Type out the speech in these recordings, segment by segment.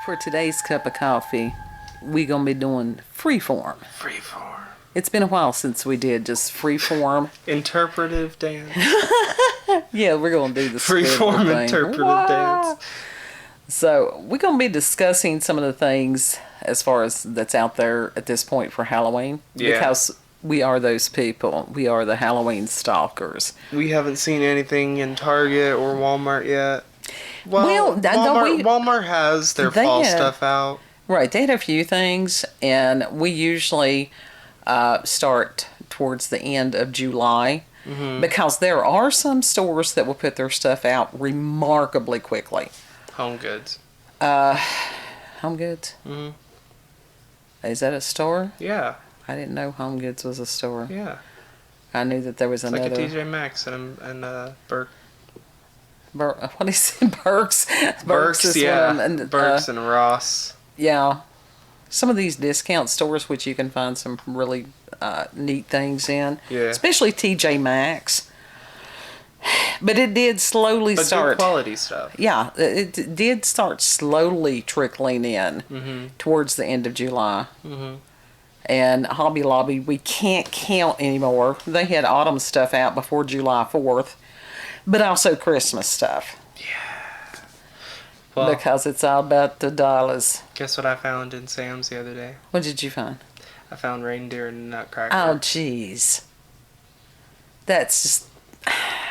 For today's cup of coffee, we gonna be doing freeform. Freeform. It's been a while since we did just freeform. Interpretive dance. Yeah, we're gonna do the Freeform thing. interpretive dance. So we're gonna be discussing some of the things as far as that's out there at this point for Halloween. Yeah. Because we are those people. We are the Halloween stalkers. We haven't seen anything in Target or Walmart yet. Well, Walmart has their fall stuff out. Right, they had a few things, and we usually start towards the end of July because there are some stores that will put their stuff out remarkably quickly. Home Goods. Home Goods? Mm-hmm. Is that a store? Yeah. I didn't know Home Goods was a store. Yeah. I knew that there was it's another. like a TJ Maxx and Burke. What is it? Burke's? Burke's, yeah. Burke's and Ross. Yeah. Some of these discount stores, which you can find some really neat things in. Yeah. Especially TJ Maxx. But it did slowly start. Good quality stuff. Yeah. It did start slowly trickling in towards the end of July. Mm-hmm. And Hobby Lobby, we can't count anymore. They had autumn stuff out before July 4th. But also Christmas stuff. Yeah. Well, because it's all about the dollars. Guess what I found in Sam's the other day? What did you find? I found reindeer and a nutcracker. Oh, jeez. That's just...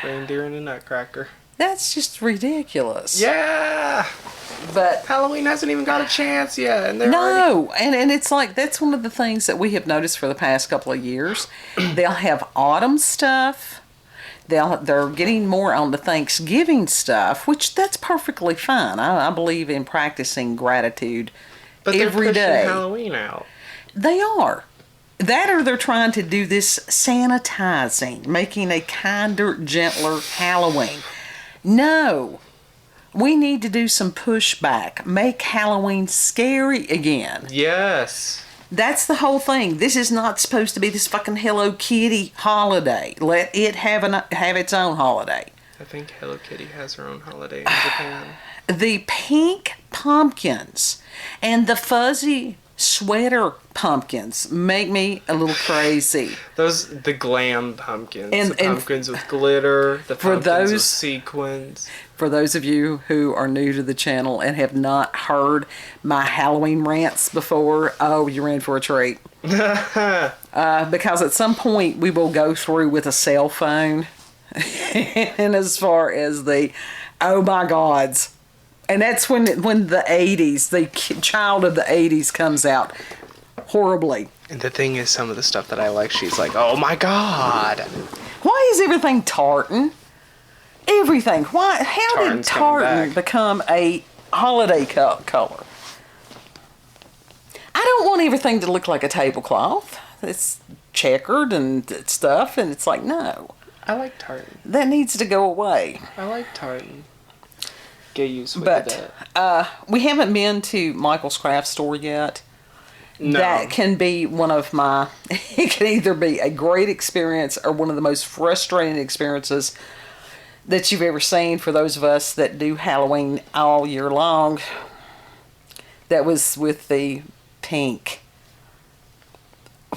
Reindeer and a nutcracker. That's just ridiculous. Yeah! But Halloween hasn't even got a chance yet. And no, and it's like, that's one of the things that we have noticed for the past couple of years. They'll have autumn stuff. They're getting more on the Thanksgiving stuff, which that's perfectly fine. I believe in practicing gratitude every day. But they're pushing Halloween out. They are. That or they're trying to do this sanitizing, making a kinder, gentler Halloween. No. We need to do some pushback. Make Halloween scary again. Yes. That's the whole thing. This is not supposed to be this fucking Hello Kitty holiday. Let it have its own holiday. I think Hello Kitty has her own holiday in Japan. The pink pumpkins and the fuzzy sweater pumpkins make me a little crazy. The glam pumpkins. The pumpkins with glitter. The pumpkins with sequins. For those of you who are new to the channel and have not heard my Halloween rants before, oh, you're in for a treat. Because at some point we will go through with a cell phone. And as far as the, oh my gods. And that's when the 80s, the child of the 80s comes out horribly. And the thing is, some of the stuff that I like, she's like, oh my god. Why is everything tartan? Everything. Why? How Tartan's did tartan become a holiday color? I don't want everything to look like a tablecloth. It's checkered and stuff, and it's like, no. I like tartan. That needs to go away. I like tartan. Get used with it. But we haven't been to Michael's Craft Store yet. No. That can be one of my... It can either be a great experience or one of the most frustrating experiences that you've ever seen for those of us that do Halloween all year long. That was with the pink.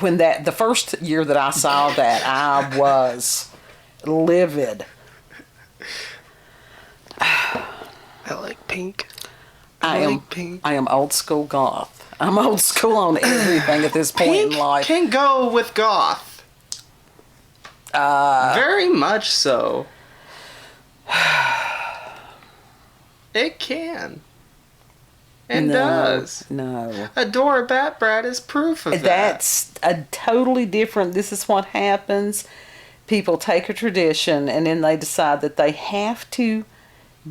When the first year that I saw that, I was livid. I like pink. I am old school goth. I'm old school on everything at this point in life. Pink can go with goth. Very much so. It can. And does. No. Adora Bat Brat is proof of that. That's a totally different... This is what happens. People take a tradition and then they decide that they have to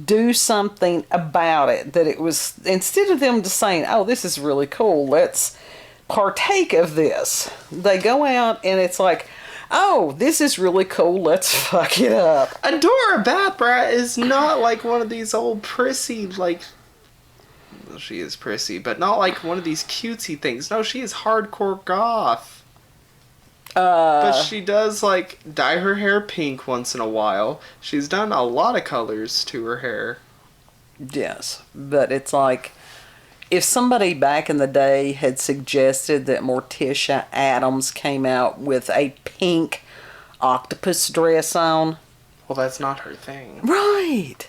do something about it. That it was... Instead of them just saying, oh, this is really cool, let's partake of this. They go out and it's like... Oh, this is really cool. Let's fuck it up. Adora Bat Brat is not like one of these old prissy, like... Well, she is prissy, but not like one of these cutesy things. No, she is hardcore goth. But she does, like, dye her hair pink once in a while. She's done a lot of colors to her hair. Yes, but it's like... if somebody back in the day had suggested that Morticia Addams came out with a pink octopus dress on. Well, that's not her thing. Right.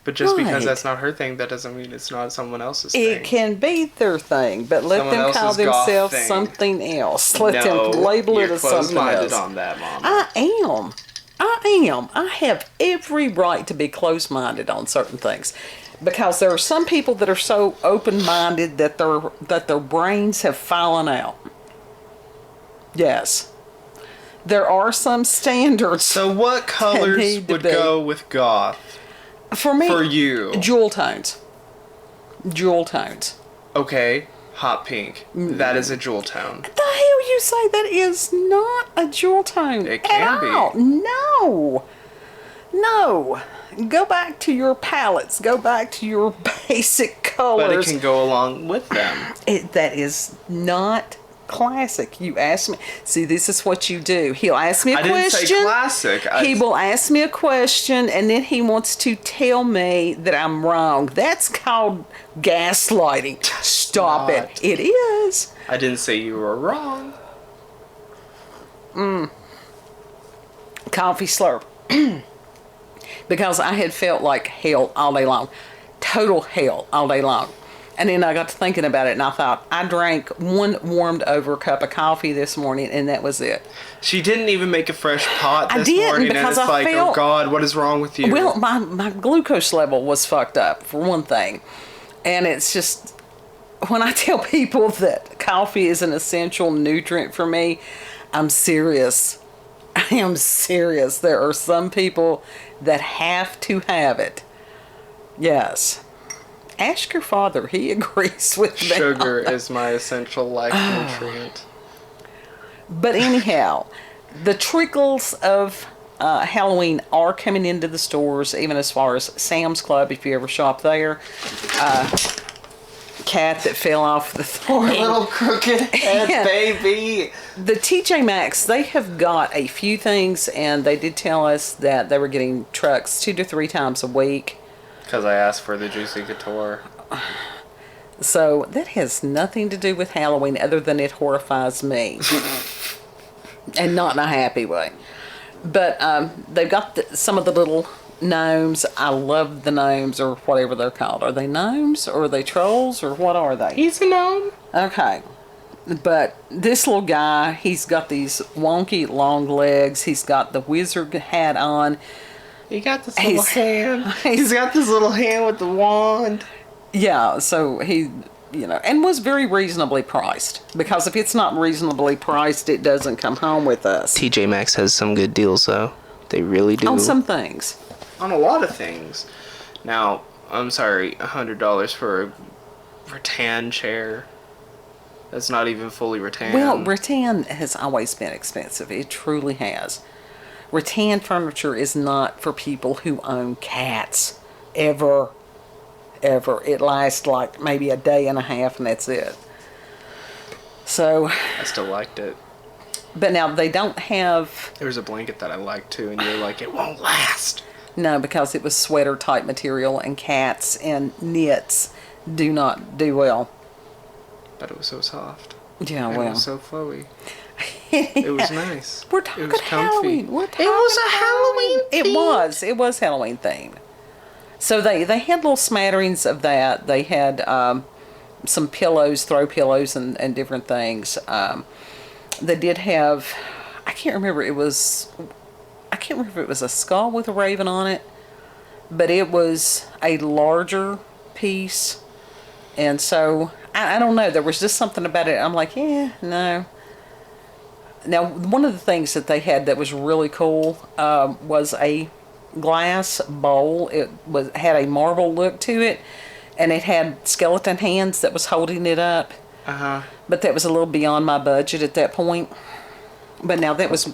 But just because that's not her thing, that doesn't mean it's not someone else's thing. It can be their thing, but let them call themselves something else. Let them label it as something else. On that, Mama. I am. I have every right to be closed-minded on certain things. Because there are some people that are so open-minded that their brains have fallen out. Yes. There are some standards. So what colors would go with goth? For me, for you, jewel tones. Jewel tones. Okay, hot pink. That is a jewel tone. The hell you say that is not a jewel tone? It can be. No. Go back to your palettes. Go back to your basic colors. But it can go along with them. That is not classic. You ask me. See, this is what you do. He'll ask me a question. I didn't say classic. He will ask me a question, and then he wants to tell me that I'm wrong. That's called gaslighting. Stop it. It is. I didn't say you were wrong. Coffee slurp. Because I had felt like hell all day long. Total hell all day long. And then I got to thinking about it, and I thought, I drank one warmed over cup of coffee this morning, and that was it. She didn't even make a fresh pot this morning, because and it's oh God, what is wrong with you? Well, my glucose level was fucked up, for one thing. And it's just, when I tell people that coffee is an essential nutrient for me, I'm serious. I am serious. There are some people that have to have it. Yes. Ask your father. He agrees with me. Sugar is my essential life nutrient. But anyhow, the trickles of Halloween are coming into the stores, even as far as Sam's Club, if you ever shop there. Cat that fell off the thing. Poor little crooked head baby. The TJ Maxx, they have got a few things, and they did tell us that they were getting trucks 2 to 3 times a week. Because I asked for the Juicy Couture. So that has nothing to do with Halloween other than it horrifies me. And not in a happy way. But they've got some of the little gnomes. I love the gnomes, or whatever they're called. Are they gnomes, or are they trolls, or what are they? He's a gnome. Okay. But this little guy, he's got these wonky long legs. He's got the wizard hat on. He got this little hand. He's got this little hand with the wand. Yeah, so he, and was very reasonably priced. Because if it's not reasonably priced, it doesn't come home with us. TJ Maxx has some good deals, though. They really do. On some things. On a lot of things. Now, I'm sorry, $100 for a rattan chair. That's not even fully rattan. Well, rattan has always been expensive. It truly has. Rattan furniture is not for people who own cats. Ever. It lasts like maybe a day and a half, and that's it. So. I still liked it. But now they don't have. There was a blanket that I liked too, and you're like, it won't last. No, because it was sweater type material, and cats and knits do not do well. But it was so soft. Yeah, and well. It was so flowy. It was nice. We're talking Halloween. It was a Halloween theme. It was Halloween themed. So they had little smatterings of that. They had some pillows, throw pillows, and different things. They did have, I can't remember if it was a skull with a raven on it, but it was a larger piece. And so, I don't know, there was just something about it. I'm like, no. Now, one of the things that they had that was really cool was a glass bowl. It had a marble look to it, and it had skeleton hands that was holding it up. But that was a little beyond my budget at that point. But now that was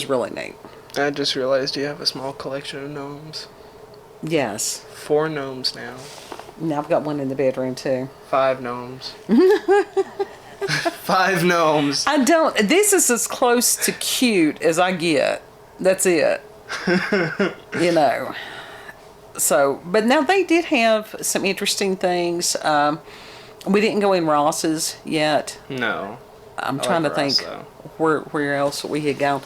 really neat. I just realized you have a small collection of gnomes. Yes. 4 gnomes now. Now I've got one in the bedroom too. 5 gnomes. 5 gnomes. This is as close to cute as I get. That's it. So, but now they did have some interesting things. We didn't go in Ross's yet. No. I'm trying to think where else we had gone.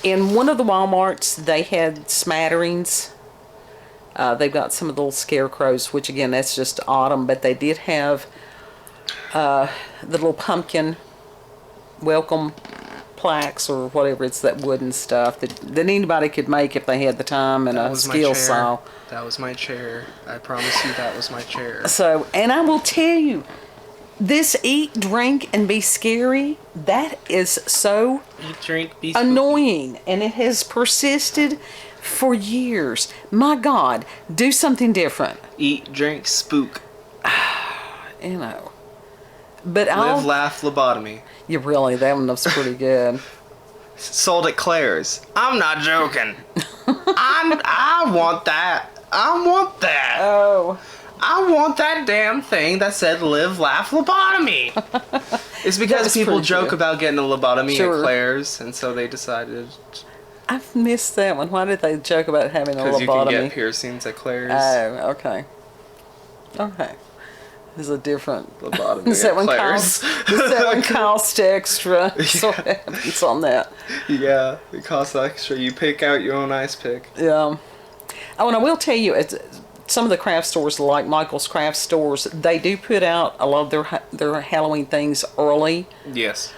In one of the Walmarts, they had smatterings. They've got some of the little scarecrows, which again, that's just autumn, but they did have the little pumpkin welcome plaques or whatever. It's that wooden stuff that anybody could make if they had the time and a skill saw. That was my chair. I promise you that was my chair. So, and I will tell you, this eat, drink, and be scary, that is so eat, drink, be spooky. Annoying, and it has persisted for years. My God, do something different. Eat, drink, spook. You know. But Live, laugh, lobotomy. You really, that one was pretty good. Sold at Claire's. I'm not joking. I want that. I want that. Oh. I want that damn thing that said live, laugh, lobotomy. It's because people joke about getting a lobotomy at Claire's, and so they decided. I've missed that one. Why did they joke about having a lobotomy? Because you can get piercings at Claire's. Oh, okay. Okay. There's a different lobotomy at Claire's. Does that one cost extra? Yeah. So what happens on that? Yeah, it costs extra. You pick out your own ice pick. Yeah. Oh, and I will tell you, some of the craft stores, like Michael's Craft Stores, they do put out a lot of their Halloween things early. Yes.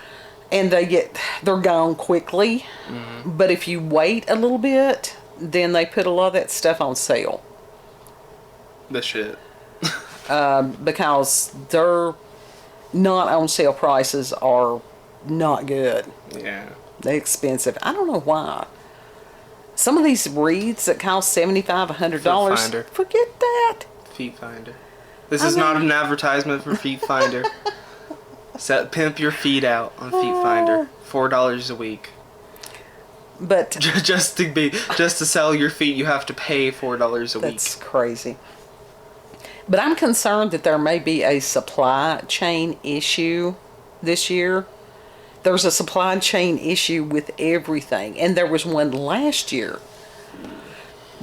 And they're gone quickly. Mm-hmm. But if you wait a little bit, then they put a lot of that stuff on sale. The shit. Because their not on sale prices are not good. Yeah. They're expensive. I don't know why. Some of these wreaths that cost $75, $100. Forget that. Feet Finder. This is not an advertisement for Feet Finder. Pimp your feet out on Feet Finder. $4 a week. But just to sell your feet, you have to pay $4 a week. That's crazy. But I'm concerned that there may be a supply chain issue this year. There's a supply chain issue with everything. And there was one last year.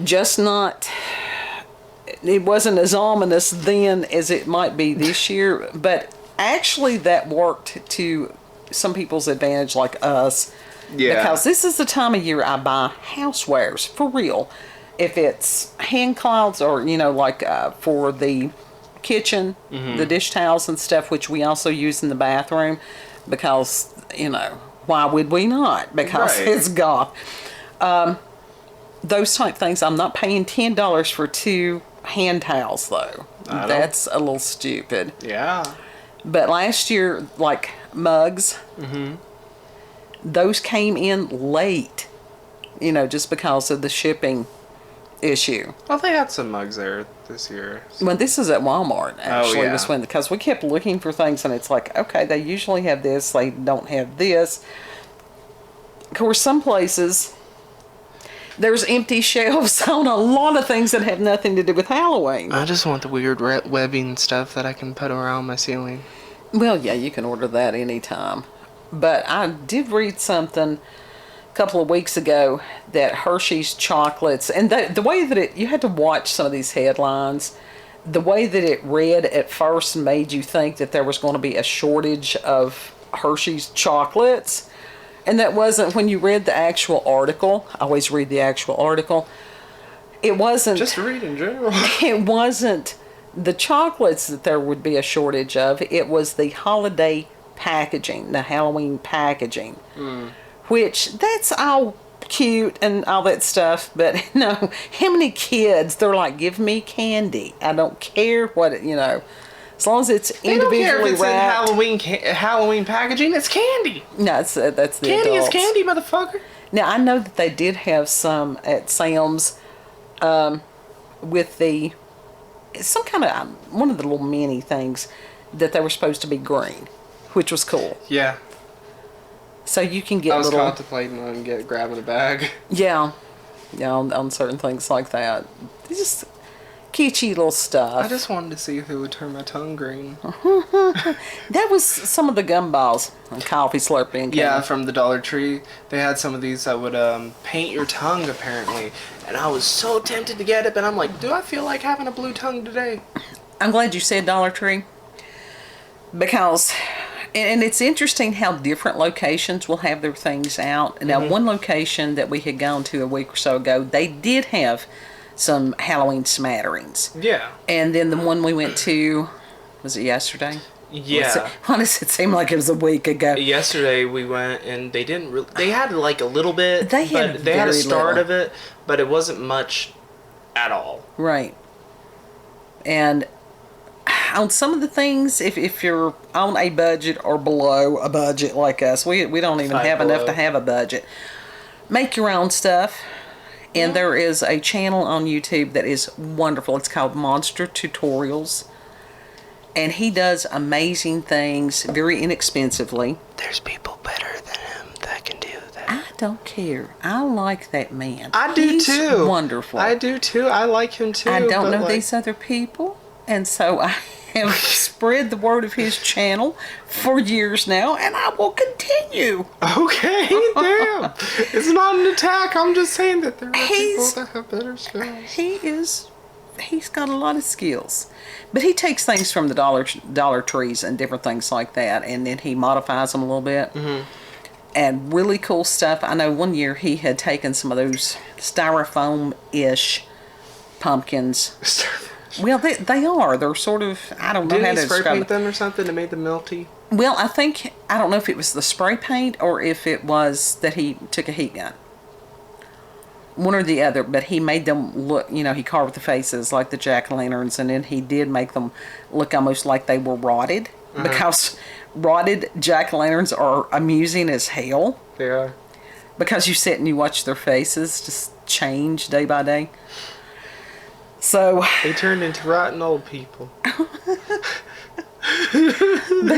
Just not... It wasn't as ominous then as it might be this year. But actually that worked to some people's advantage, like us. Yeah. Because this is the time of year I buy housewares, for real. If it's hand clouds or, like for the kitchen, mm-hmm. the dish towels and stuff, which we also use in the bathroom, because, why would we not? Because it's goth. Those type things, I'm not paying $10 for 2 hand towels, though. That's a little stupid. Yeah. But last year, like mugs, mm-hmm. those came in late, just because of the shipping issue. Well, they had some mugs there this year. So. Well, this is at Walmart, actually. Oh, yeah. This one, because we kept looking for things, and it's like, okay, they usually have this, they don't have this. Of course, some places, there's empty shelves on a lot of things that have nothing to do with Halloween. I just want the weird webbing stuff that I can put around my ceiling. Well, yeah, you can order that anytime. But I did read something couple of weeks ago that Hershey's chocolates, and the way that you had to watch some of these headlines, the way that it read at first made you think that there was going to be a shortage of Hershey's chocolates, and that wasn't. When you read the actual article, I always read the actual article, it wasn't just read in general. It wasn't the chocolates that there would be a shortage of. It was the holiday packaging, the Halloween packaging. Which, that's all cute and all that stuff, but no, how many kids, they're like, give me candy. I don't care what it, as long as it's individually wrapped. They don't care if it's in Halloween packaging, it's candy. No, that's the candy adults. Is candy, motherfucker. Now, I know that they did have some at Sam's with some kind of, one of the little mini things that they were supposed to be green, which was cool. Yeah. So you can get I was contemplating on grabbing a bag. Yeah. Yeah, on certain things like that. kitschy little stuff. I just wanted to see who would turn my tongue green. That was some of the gumballs and coffee slurping. Yeah, from the Dollar Tree. They had some of these that would paint your tongue, apparently. And I was so tempted to get it, but I'm like, do I feel like having a blue tongue today? I'm glad you said Dollar Tree. Because, and it's interesting how different locations will have their things out. Now, one location that we had gone to a week or so ago, they did have some Halloween smatterings. Yeah. And then the one we went to, was it yesterday? Yeah. Why does it seem like it was a week ago? Yesterday we went and they didn't really, they had like a little bit. They had a start little of it, but it wasn't much at all. Right. And on some of the things, if you're on a budget or below a budget like us, we don't even have enough to have a budget. Make your own stuff. And there is a channel on YouTube that is wonderful. It's called Monster Tutorials. And he does amazing things very inexpensively. There's people better than him that can do that. I don't care. I like that man. I do too. He's wonderful. I do too. I like him too. I don't know these other people. And so I have spread the word of his channel for years now, and I will continue. Okay, damn. It's not an attack. I'm just saying that there are people that have better skills. He's got a lot of skills. But he takes things from the Dollar Trees and different things like that, and then he modifies them a little bit. And really cool stuff. I know one year he had taken some of those styrofoam-ish pumpkins. Well, they are. They're sort of, I don't know how to describe them. Did he spray paint them or something to make them melty? Well, I don't know if it was the spray paint or if it was that he took a heat gun. One or the other, but he made them look, he carved the faces like the jack-o'-lanterns, and then he did make them look almost like they were rotted, because rotted jack-o'-lanterns are amusing as hell. They are. Because you sit and you watch their faces just change day by day. So they turned into rotten old people. But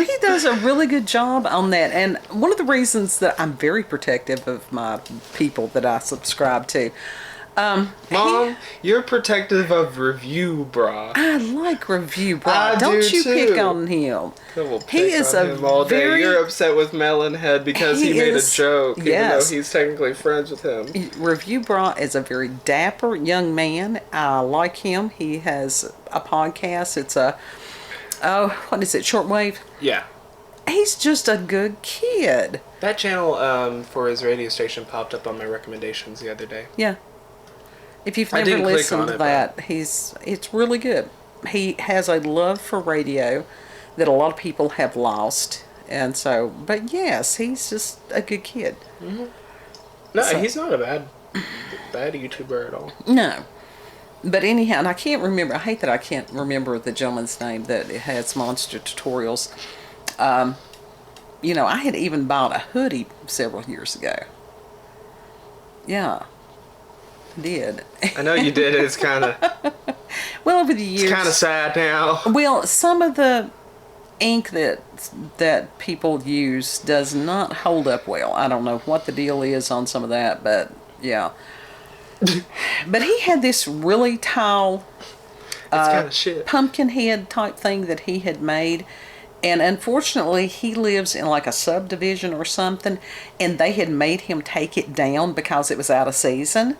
he does a really good job on that. And one of the reasons that I'm very protective of my people that I subscribe to. Mom, you're protective of Review Bra. I like Review Bra. Don't you pick on him. He is on him all day. You're upset with Melonhead because he made a joke, even though he's technically friends with him. Review Bra is a very dapper young man. I like him. He has a podcast. It's what is it, Shortwave? Yeah. He's just a good kid. That channel for his radio station popped up on my recommendations the other day. Yeah. If you've never listened to that, it's really good. He has a love for radio that a lot of people have lost. And so, but yes, he's just a good kid. No, he's not a bad YouTuber at all. No. But anyhow, and I can't remember, I hate that I can't remember the gentleman's name that has Monster Tutorials. I had even bought a hoodie several years ago. Yeah. Did. I know you did. It's kind of... Well, over the years... It's kind of sad now. Well, some of the ink that people use does not hold up well. I don't know what the deal is on some of that, but yeah. But he had this really tall pumpkin head type thing that he had made. And unfortunately, he lives in like a subdivision or something, and they had made him take it down because it was out of season.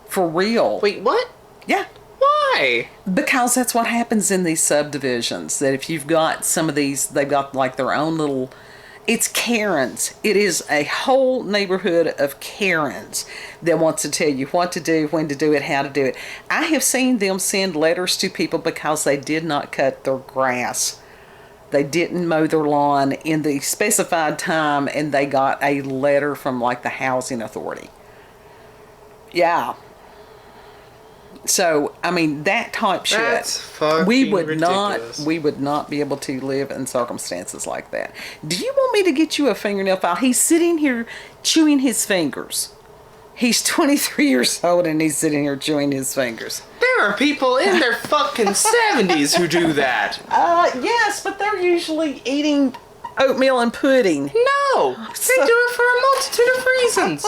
For real. Wait, what? Yeah. Why? Because that's what happens in these subdivisions. That if you've got some of these, they've got like their own little... It's Karens. It is a whole neighborhood of Karens that wants to tell you what to do, when to do it, how to do it. I have seen them send letters to people because they did not cut their grass. They didn't mow their lawn in the specified time, and they got a letter from like the housing authority. Yeah. So, I mean, that type shit. That's fucking ridiculous. We would not be able to live in circumstances like that. Do you want me to get you a fingernail file? He's sitting here chewing his fingers. He's 23 years old and he's sitting here chewing his fingers. There are people in their fucking 70s who do that. Yes, but they're usually eating oatmeal and pudding. No, they do it for a multitude of reasons.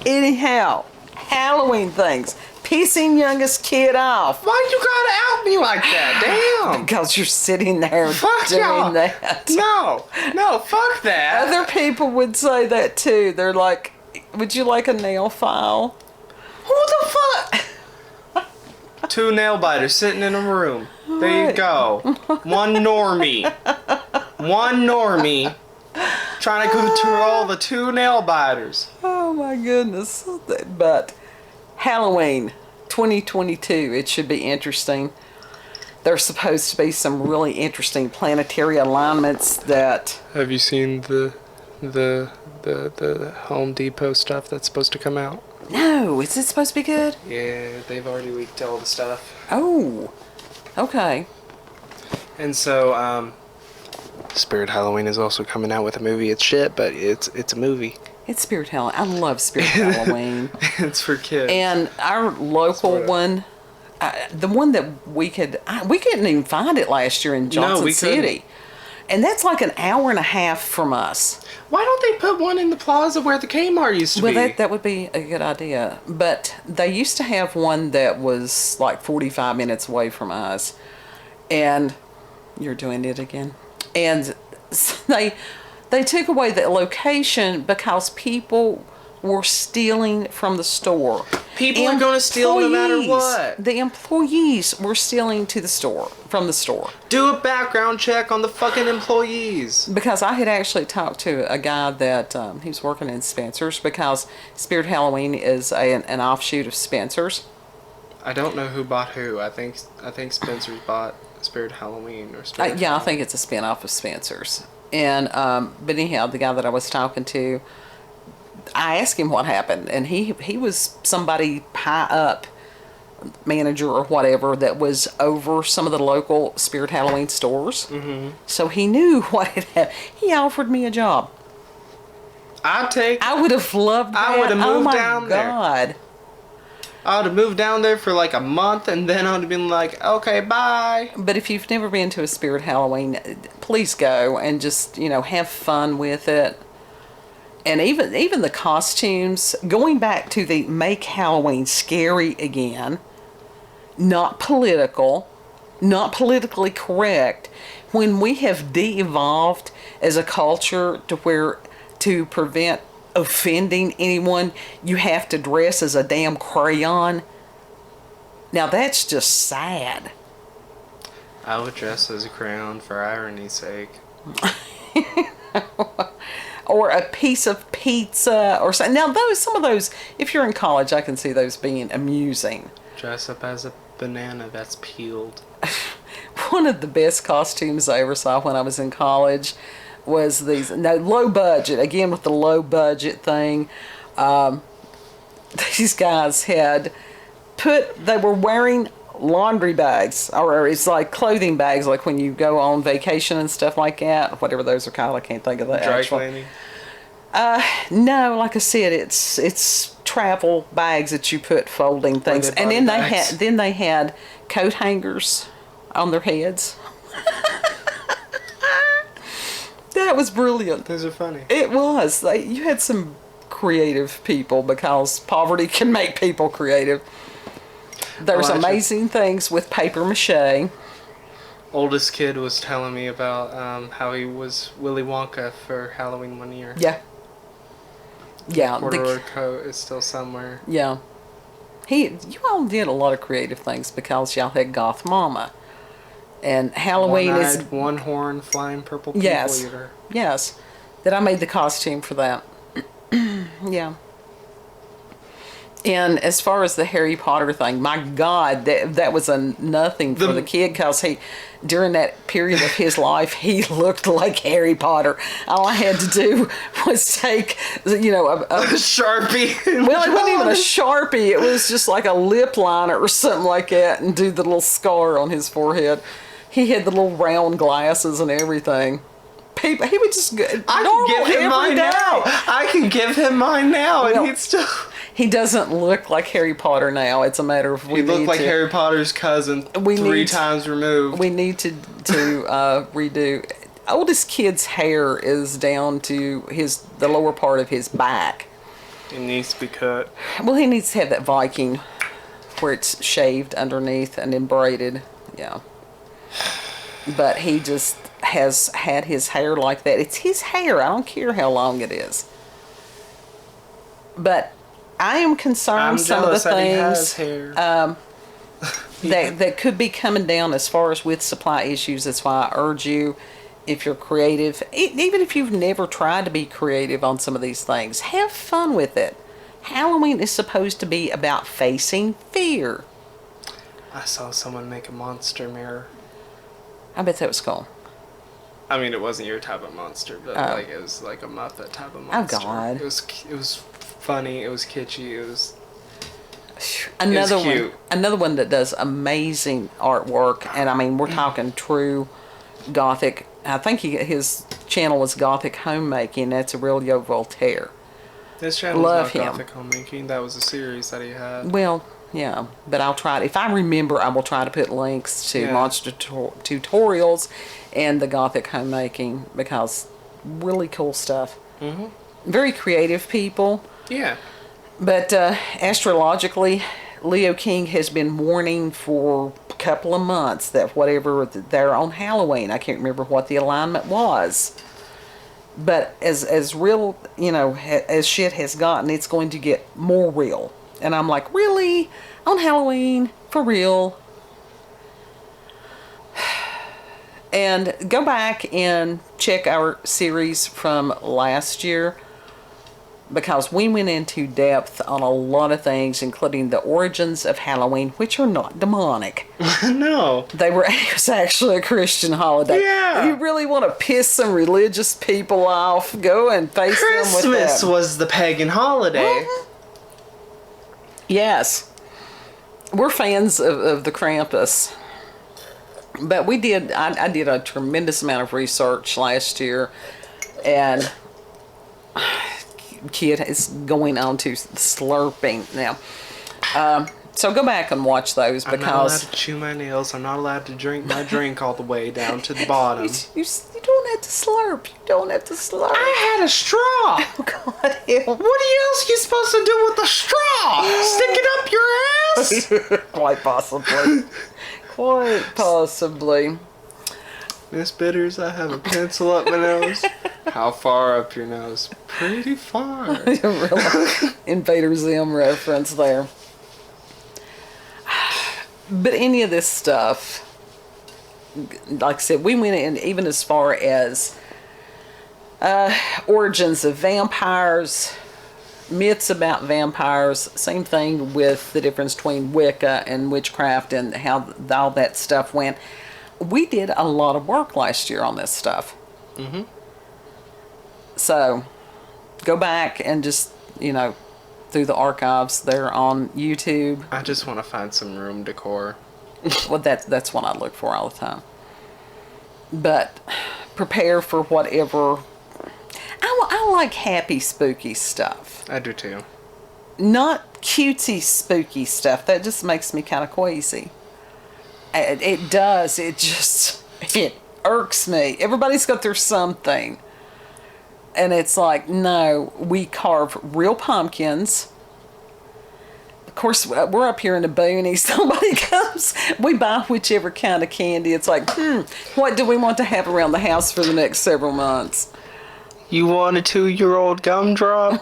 Anyhow, Halloween things. pissing youngest kid off. Why you gotta out me like that? Damn. Because you're sitting there doing that. No, fuck that. Other people would say that too. They're like, would you like a nail file? Who the fuck? 2 nail biters sitting in a room. There you go. One normie. Trying to control the 2 nail biters. Oh my goodness. But Halloween 2022, it should be interesting. There's supposed to be some really interesting planetary alignments that... Have you seen the Home Depot stuff that's supposed to come out? No, is it supposed to be good? Yeah, they've already leaked all the stuff. Oh, okay. And so, Spirit Halloween is also coming out with a movie. It's shit, but it's a movie. It's Spirit Halloween. I love Spirit Halloween. It's for kids. And our local one, the one that we couldn't even find it last year in Johnson City. Couldn't. And that's like an hour and a half from us. Why don't they put one in the plaza where the Kmart used to be? Well, that would be a good idea. But they used to have one that was like 45 minutes away from us. And you're doing it again. And they took away the location because people were stealing from the store. People are going to steal no matter what. The employees were stealing from the store. Do a background check on the fucking employees. Because I had actually talked to a guy that he was working in Spencer's, because Spirit Halloween is an offshoot of Spencer's. I don't know who bought who. I think Spencer's bought Spirit Halloween or Spirit Yeah, I think it's a spin-off of Spencer's. And but anyhow, the guy that I was talking to, I asked him what happened, and he was somebody high up, manager or whatever, that was over some of the local Spirit Halloween stores. Mm-hmm. So he knew what had happened. He offered me a job. I would have loved that. I would have moved down there. Oh my God. I would have moved down there for like a month, and then I would have been like, okay, bye. But if you've never been to a Spirit Halloween, please go and just, have fun with it. And even the costumes, going back to the make Halloween scary again, not political, not politically correct, when we have de-evolved as a culture to where to prevent offending anyone, you have to dress as a damn crayon. Now that's just sad. I would dress as a crayon for irony's sake. Or a piece of pizza or something. Now some of those, if you're in college, I can see those being amusing. Dress up as a banana that's peeled. One of the best costumes I ever saw when I was in college was low budget, again with the low budget thing. These guys they were wearing laundry bags, or it's like clothing bags, like when you go on vacation and stuff like that, whatever those are called. I can't think of that. Dry cleaning? No, like I said, it's travel bags that you put folding things, and then they had coat hangers on their heads. That was brilliant. Those are funny. It was. You had some creative people, because poverty can make people creative. There's amazing things with paper mache. Oldest kid was telling me about how he was Willy Wonka for Halloween one year. Yeah. Yeah. Corduroy coat is still somewhere. Yeah. You all did a lot of creative things because y'all had Goth Mama. And Halloween is... one horn, flying purple people eater. Yes. That I made the costume for that. Yeah. And as far as the Harry Potter thing, my God, that was nothing for the kid, because during that period of his life, he looked like Harry Potter. All I had to do was take, a Sharpie. Well, it wasn't even a Sharpie. It was just like a lip liner or something like that, and do the little scar on his forehead. He had the little round glasses and everything. He would just I can give him mine now, and he'd still... He doesn't look like Harry Potter now. It's a matter of he looked like Harry Potter's cousin, three times removed. We need to redo. Oldest kid's hair is down to the lower part of his back. It needs to be cut. Well, he needs to have that Viking where it's shaved underneath and then braided. Yeah. But he just has had his hair like that. It's his hair. I don't care how long it is. But I am concerned some of the things that could be coming down as far as with supply issues. That's why I urge you, if you're creative, even if you've never tried to be creative on some of these things, have fun with it. Halloween is supposed to be about facing fear. I saw someone make a monster mirror. I bet that was cool. I mean, it wasn't your type of monster, but like it was like a Muppet type of monster. Oh God! It was funny. It was kitschy. It was cute. Another one that does amazing artwork, and I mean, we're talking true Gothic. I think his channel was Gothic Homemaking. That's Aurelio Voltaire. This channel was not Gothic Homemaking. That was a series that he had. Well, yeah, but I'll try to, if I remember, I will try to put links to monster tutorials and the Gothic Homemaking, because really cool stuff. Mm-hmm. Very creative people. Yeah. But astrologically, Leo King has been warning for a couple of months that whatever they're on Halloween, I can't remember what the alignment was. But as real, as shit has gotten, it's going to get more real. And I'm like, really? On Halloween? For real? And go back and check our series from last year, because we went into depth on a lot of things, including the origins of Halloween, which are not demonic. No. It was actually a Christian holiday. Yeah. If you really want to piss some religious people off, go and face them with that. Christmas was the pagan holiday. Mm-hmm. Yes. We're fans of the Krampus. But I did a tremendous amount of research last year, and Kid is going on to slurping now. So go back and watch those, because I'm not allowed to chew my nails. I'm not allowed to drink my drink all the way down to the bottom. You don't have to slurp. You don't have to slurp. I had a straw. Oh God! Ew. What else are you supposed to do with a straw? Stick it up your ass? Quite possibly. Quite possibly. Miss Bitters, I have a pencil up my nose. How far up your nose? Pretty far. Really Invader Zim reference there. But any of this stuff, like I said, we went in even as far as origins of vampires, myths about vampires, same thing with the difference between Wicca and witchcraft and how all that stuff went. We did a lot of work last year on this stuff. Mm-hmm. So, go back and just, through the archives there on YouTube. I just want to find some room decor. Well, that's what I look for all the time. But prepare for whatever. I like happy, spooky stuff. I do too. Not cutesy, spooky stuff. That just makes me kind of queasy. It does. It irks me. Everybody's got their something. And it's like, no, we carve real pumpkins. Of course, we're up here in the boonies. Somebody comes, we buy whichever kind of candy. It's like, what do we want to have around the house for the next several months? You want a 2-year-old gumdrop?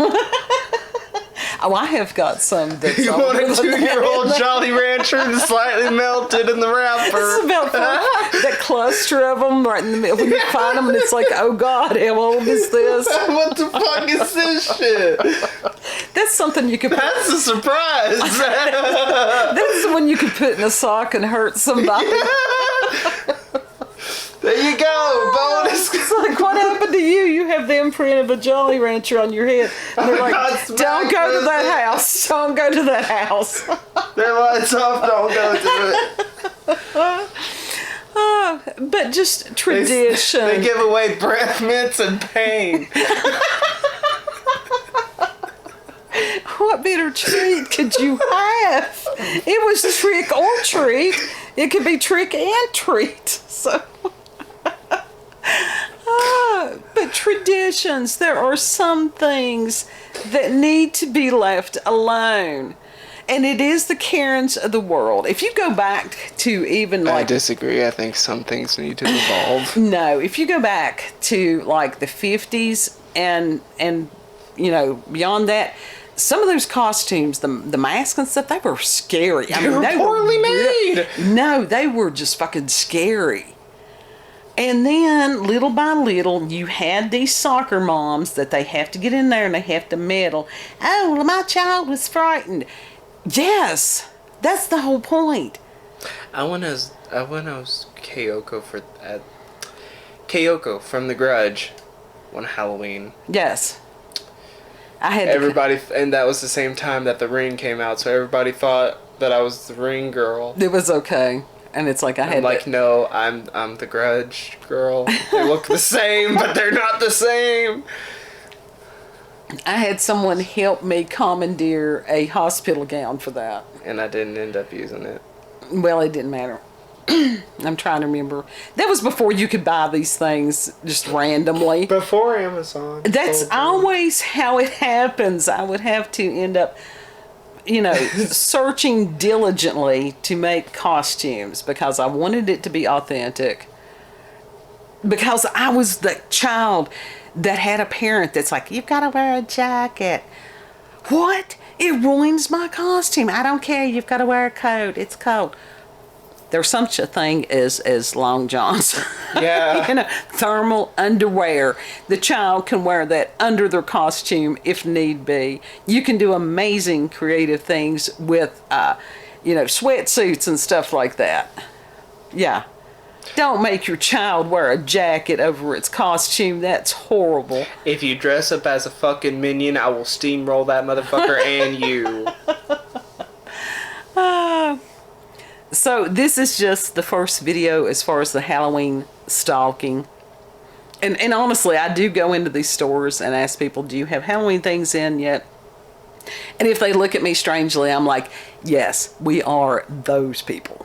Oh, I have got some that's You want a 2-year-old Jolly Rancher that's slightly melted in the wrapper? It's about that cluster of them right in the middle. When you find them, and it's like, oh God, how old is this? What the fuck is this shit? That's something you could put. That's a surprise. That's the one you could put in a sock and hurt somebody. There you go, bonus. It's like, what happened to you? You have the imprint of a Jolly Rancher on your head. And they're like, don't go to that house. Don't go to that house. Their lights off, don't go to it. But just tradition. They give away breath mints and pain. What better treat could you have? It was trick or treat. It could be trick and treat. So, but traditions, there are some things that need to be left alone. And it is the Karens of the world. If you go back to even like... I disagree. I think some things need to evolve. No, if you go back to like the 50s and you know, beyond that, some of those costumes, the masks and stuff, they were scary. They were poorly made. No, they were just fucking scary. And then, little by little, you had these soccer moms that they have to get in there and they have to meddle. Oh, well, my child was frightened. Yes, that's the whole point. I went as Kyoko Kyoko from The Grudge one Halloween. Yes. I had everybody, and that was the same time that The Ring came out, so everybody thought that I was the Ring girl. It was okay. And it's like I'm like, no, I'm the Grudge girl. They look the same, but they're not the same. I had someone help me commandeer a hospital gown for that. And I didn't end up using it. Well, it didn't matter. I'm trying to remember. That was before you could buy these things just randomly. Before Amazon. That's always how it happens. I would have to end up, you know, searching diligently to make costumes because I wanted it to be authentic. Because I was the child that had a parent that's like, you've got to wear a jacket. What? It ruins my costume. I don't care. You've got to wear a coat. It's cold. There's such a thing as long johns. Yeah. You know, thermal underwear. The child can wear that under their costume if need be. You can do amazing creative things with, you know, sweatsuits and stuff like that. Yeah. Don't make your child wear a jacket over its costume. That's horrible. If you dress up as a fucking minion, I will steamroll that motherfucker and you. So this is just the first video as far as the Halloween stalking. And honestly, I do go into these stores and ask people, do you have Halloween things in yet? And if they look at me strangely, I'm like, yes, we are those people.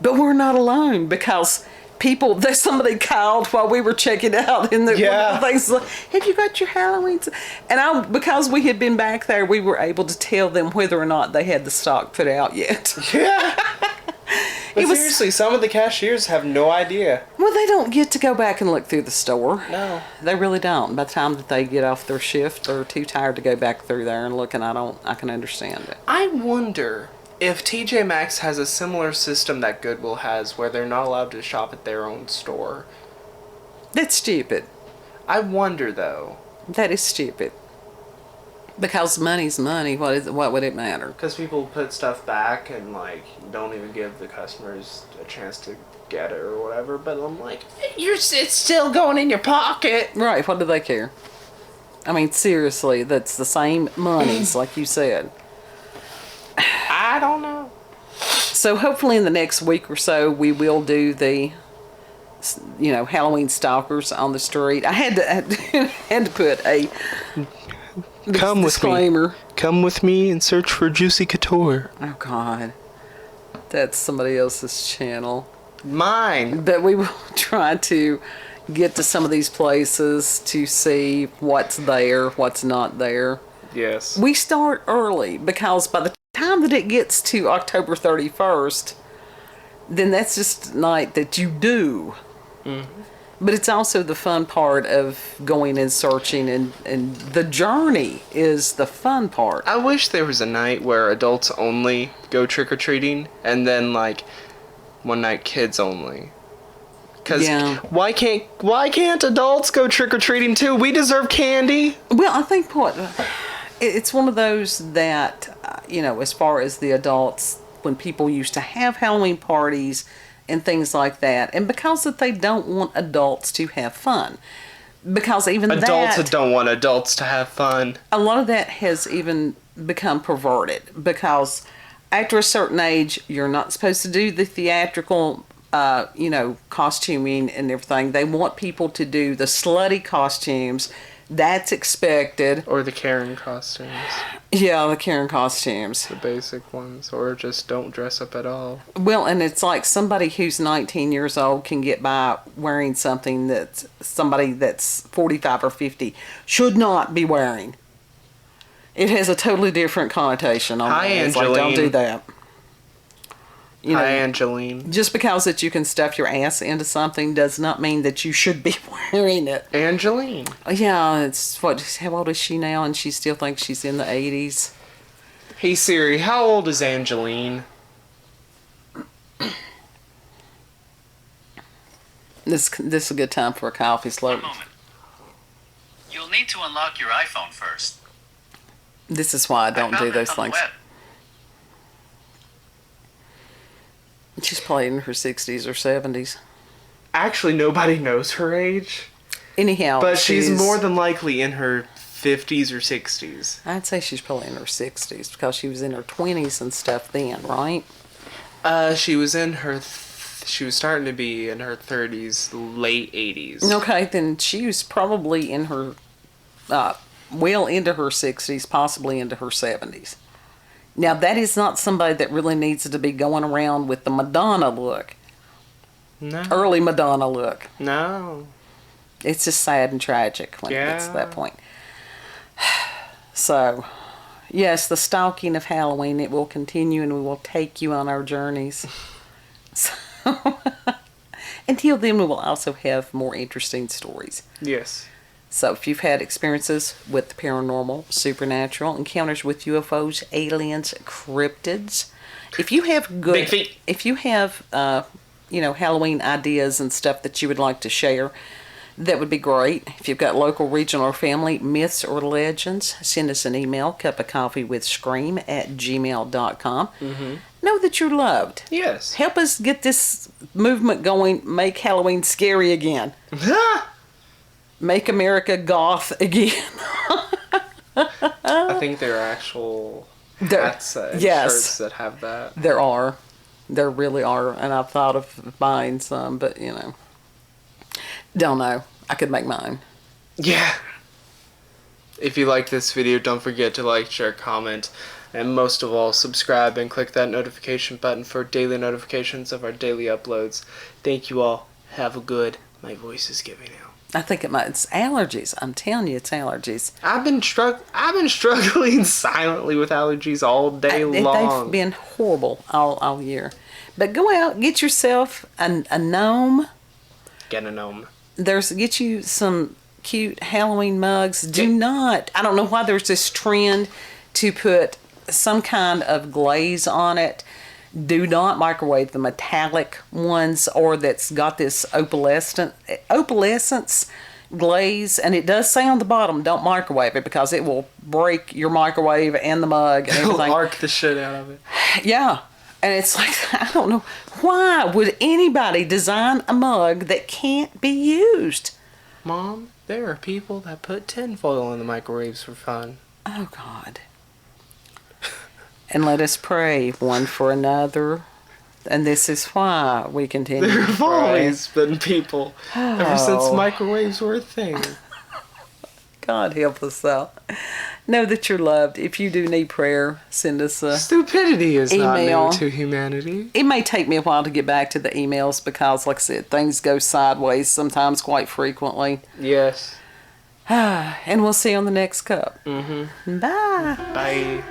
But we're not alone because people, there's somebody called while we were checking out in the things like, have you got your Halloween? And because we had been back there, we were able to tell them whether or not they had the stock put out yet. Yeah. But seriously, some of the cashiers have no idea. Well, they don't get to go back and look through the store. No. They really don't. By the time that they get off their shift, they're too tired to go back through there and look, and I can understand it. I wonder if TJ Maxx has a similar system that Goodwill has where they're not allowed to shop at their own store. That's stupid. I wonder, though. That is stupid. Because money's money. What would it matter? Because people put stuff back and, like, don't even give the customers a chance to get it or whatever. But I'm like, it's still going in your pocket. Right. What do they care? I mean, seriously, that's the same monies, like you said. I don't know. So hopefully in the next week or so we will do the, you know, Halloween stalkers on the street. I had to put a disclaimer. Come with me and search for Juicy Couture. Oh God, that's somebody else's channel. Mine. But we will try to get to some of these places to see what's there, what's not there. Yes. We start early because by the time that it gets to October 31st, then that's just a night that you do. Mm-hmm. But it's also the fun part of going and searching, and the journey is the fun part. I wish there was a night where adults only go trick-or-treating, and then, like, one night kids only. Because why can't adults go trick-or-treating too? We deserve candy. Well, I think it's one of those that, you know, as far as the adults, when people used to have Halloween parties and things like that, and because that they don't want adults to have fun. Because even adults don't want adults to have fun. A lot of that has even become perverted because after a certain age, you're not supposed to do the theatrical, you know, costuming and everything. They want people to do the slutty costumes. That's expected. Or the Karen costumes. Yeah, the Karen costumes. The basic ones. Or just don't dress up at all. Well, and it's like somebody who's 19 years old can get by wearing something that somebody that's 45 or 50 should not be wearing. It has a totally different connotation on Hi, that. It's Angeline. like, don't do that. You know, Hi, Angeline. just because that you can stuff your ass into something does not mean that you should be wearing it. Angeline. Yeah, it's what? How old is she now? And she still thinks she's in the 80s. Hey Siri, how old is Angeline? This is a good time for a coffee One slurp. moment. You'll need to unlock your iPhone first. This is why I don't do found those it on the things. web. She's probably in her 60s or 70s. Actually, nobody knows her age. Anyhow, But she's more than likely in her 50s or 60s. I'd say she's probably in her 60s because she was in her 20s and stuff then, right? She was in her... she was starting to be in her 30s, late 80s. Okay, then she was probably in her... well into her 60s, possibly into her 70s. Now, that is not somebody that really needs to be going around with the Madonna look. No. Early Madonna look. No. It's just sad and tragic when it gets to that point. So, yes, the stalking of Halloween, it will continue and we will take you on our journeys. So, until then, we will also have more interesting stories. Yes. So if you've had experiences with the paranormal, supernatural, encounters with UFOs, aliens, cryptids, if you have Big feet. if you have, Halloween ideas and stuff that you would like to share, that would be great. If you've got local, regional, or family myths or legends, send us an email, cupofcoffeewithscream@gmail.com. Mm-hmm. Know that you're loved. Yes. Help us get this movement going. Make Halloween scary again. Make America goth again. I think there are actual hats and shirts that have that. There are. There really are. And I've thought of buying some, but, don't know. I could make mine. Yeah. If you like this video, don't forget to like, share, comment, and most of all, subscribe and click that notification button for daily notifications of our daily uploads. Thank you all. Have a good... My voice is giving out. I think it's allergies. I'm telling you, it's allergies. I've been struggling silently with allergies all day long. They've been horrible all year. But go out, get yourself a gnome. Get a gnome. Get you some cute Halloween mugs. I don't know why there's this trend to put some kind of glaze on it. Do not microwave the metallic ones or that's got this opalescence glaze. And it does say on the bottom, don't microwave it because it will break your microwave and the mug and everything. It'll arc the shit out of it. Yeah. And it's like, I don't know. Why would anybody design a mug that can't be used? Mom, there are people that put tinfoil in the microwaves for fun. Oh, God. And let us pray one for another. And this is why we continue There to have pray. always been people ever since microwaves were a thing. God help us out. Know that you're loved. If you do need prayer, send us a Stupidity is email. not new to humanity. It may take me a while to get back to the emails because, like I said, things go sideways sometimes quite frequently. Yes. And we'll see you on the next cup. Mm-hmm. Bye. Bye.